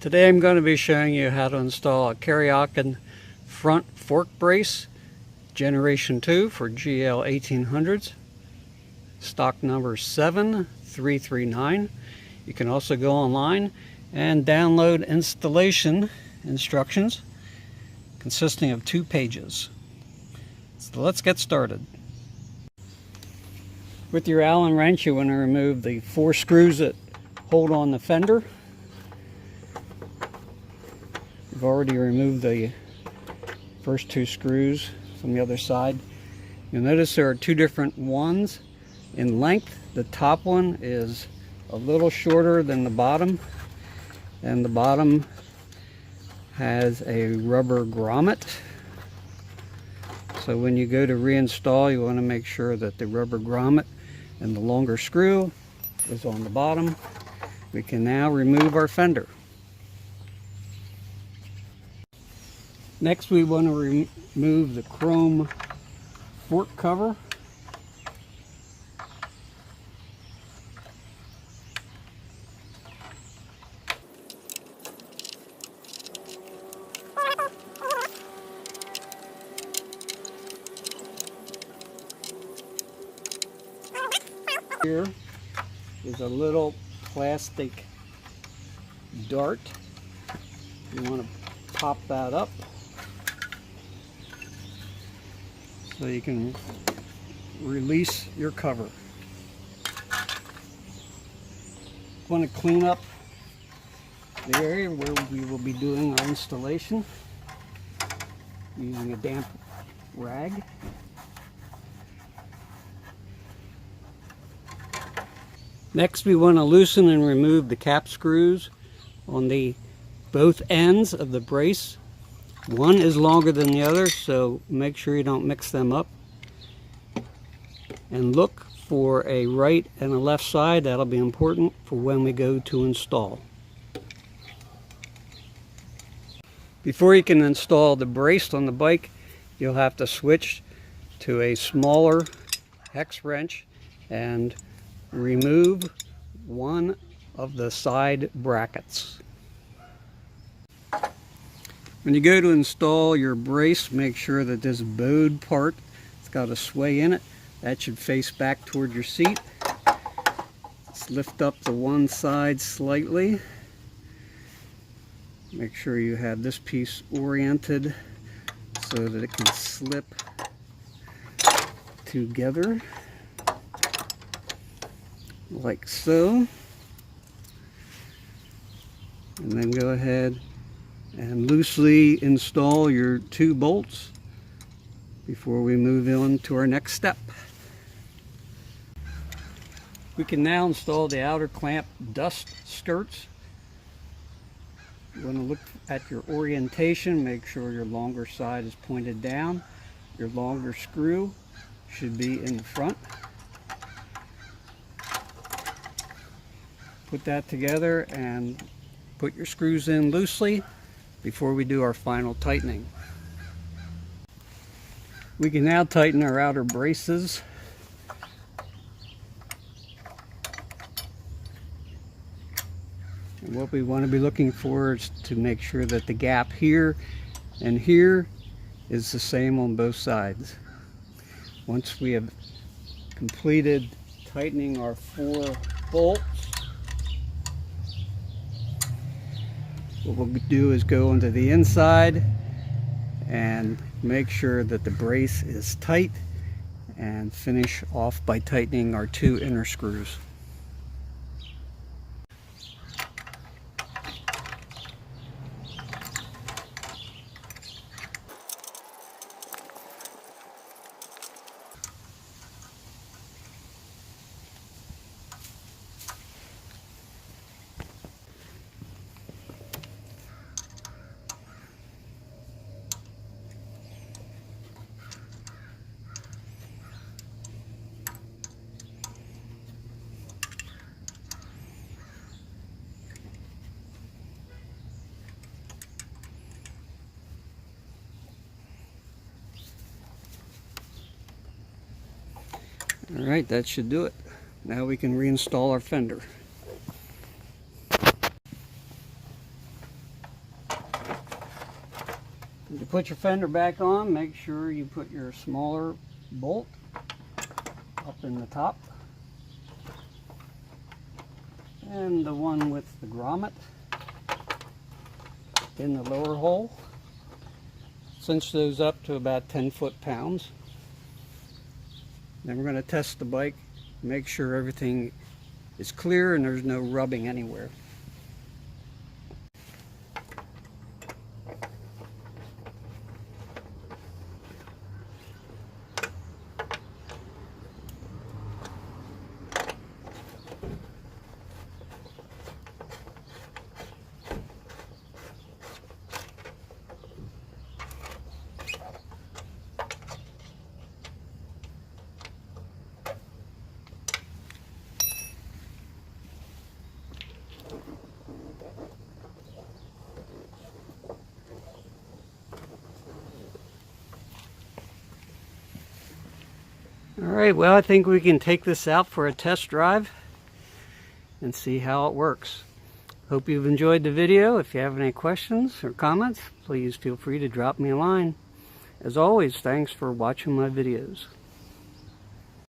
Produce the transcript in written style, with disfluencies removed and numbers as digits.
Today I'm going to be showing you how to install a Kuryakyn front fork brace Generation 2 for GL1800s, stock number 7339. You can also go online and download installation instructions consisting of 2 pages. So let's get started. With your Allen wrench, you want to remove the 4 screws that hold on the fender. We've already removed the first 2 screws from the other side. You'll notice there are 2 different ones in length. The top one is a little shorter than the bottom, and the bottom has a rubber grommet. So when you go to reinstall, you want to make sure that the rubber grommet and the longer screw is on the bottom. We can now remove our fender. Next, we want to remove the chrome fork cover. Here is a little plastic dart. You want to pop that up so you can release your cover. Want to clean up the area where we will be doing our installation using a damp rag. Next, we want to loosen and remove the cap screws on both ends of the brace. One is longer than the other, so make sure you don't mix them up. And look for a right and a left side. That'll be important for when we go to install. Before you can install the brace on the bike, you'll have to switch to a smaller hex wrench and remove one of the side brackets. When you go to install your brace, make sure that this bowed part, it's got a sway in it, that should face back toward your seat. Let's lift up the one side slightly. Make sure you have this piece oriented so that it can slip together like so. And then go ahead and loosely install your 2 bolts before we move on to our next step. We can now install the outer clamp dust skirts. You want to look at your orientation, make sure your longer side is pointed down. Your longer screw should be in the front. Put that together and put your screws in loosely before we do our final tightening. We can now tighten our outer braces. And what we want to be looking for is to make sure that the gap here and here is the same on both sides. Once we have completed tightening our 4 bolts, what we'll do is go into the inside and make sure that the brace is tight and finish off by tightening our 2 inner screws. Alright, that should do it. Now we can reinstall our fender. put your fender back on, make sure you put your smaller bolt up in the top and the one with the grommet in the lower hole. Cinch those up to about 10 foot-pounds. Then we're going to test the bike, make sure everything is clear and there's no rubbing anywhere. Alright, well, I think we can take this out for a test drive and see how it works. Hope you've enjoyed the video. If you have any questions or comments, please feel free to drop me a line. As always, thanks for watching my videos.